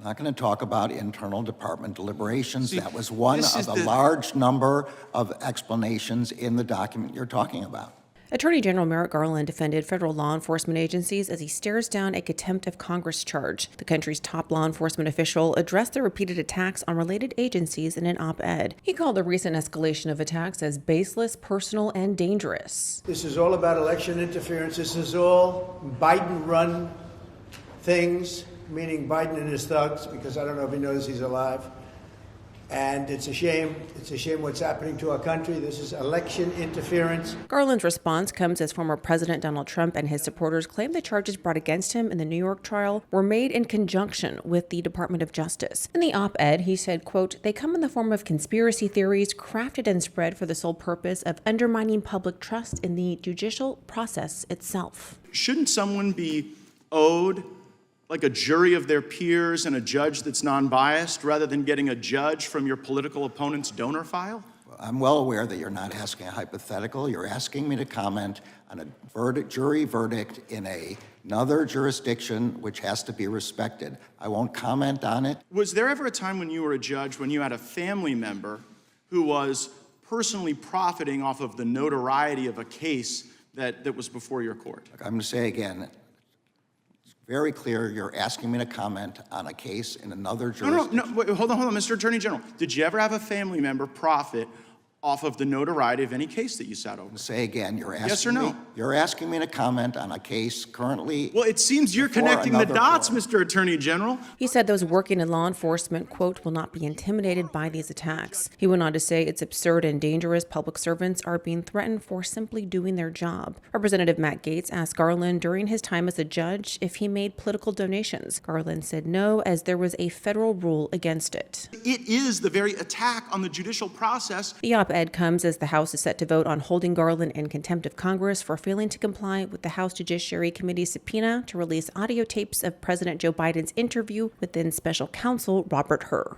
I'm not going to talk about internal department deliberations. See, that was one this of is a large number of explanations in the document you're talking about. Attorney General Merrick Garland defended federal law enforcement agencies as he stares down a contempt of Congress charge. The country's top law enforcement official addressed the repeated attacks on related agencies in an op-ed. He called the recent escalation of attacks as baseless, personal, and dangerous. This is all about election interference. This is all Biden-run things, meaning Biden and his thugs, because I don't know if he knows he's alive. And it's a shame. It's a shame what's happening to our country. This is election interference. Garland's response comes as former President Donald Trump and his supporters claim the charges brought against him in the New York trial were made in conjunction with the Department of Justice. In the op-ed, he said, quote, "They come in the form of conspiracy theories crafted and spread for the sole purpose of undermining public trust in the judicial process itself." Shouldn't someone be owed like a jury of their peers and a judge that's non-biased rather than getting a judge from your political opponent's donor file? I'm well aware that you're not asking a hypothetical. You're asking me to comment on a jury verdict in another jurisdiction which has to be respected. I won't comment on it. Was there ever a time when you were a judge when you had a family member who was personally profiting off of the notoriety of a case that was before your court? Look, I'm going to say again, it's very clear you're asking me to comment on a case in another jurisdiction. No, wait, hold on, Mr. Attorney General. Did you ever have a family member profit off of the notoriety of any case that you sat over? Say again, you're asking Yes or no? You're asking me to comment on a case currently. Well, it seems you're before connecting the another dots, court. Mr. Attorney General. He said those working in law enforcement, quote, will not be intimidated by these attacks. He went on to say it's absurd and dangerous public servants are being threatened for simply doing their job. Representative Matt Gaetz asked Garland during his time as a judge if he made political donations. Garland said no, as there was a federal rule against it. It is the very attack on the judicial process. The op-ed comes as the House is set to vote on holding Garland in contempt of Congress for failing to comply with the House Judiciary Committee's subpoena to release audio tapes of President Joe Biden's interview with then special counsel Robert Hur.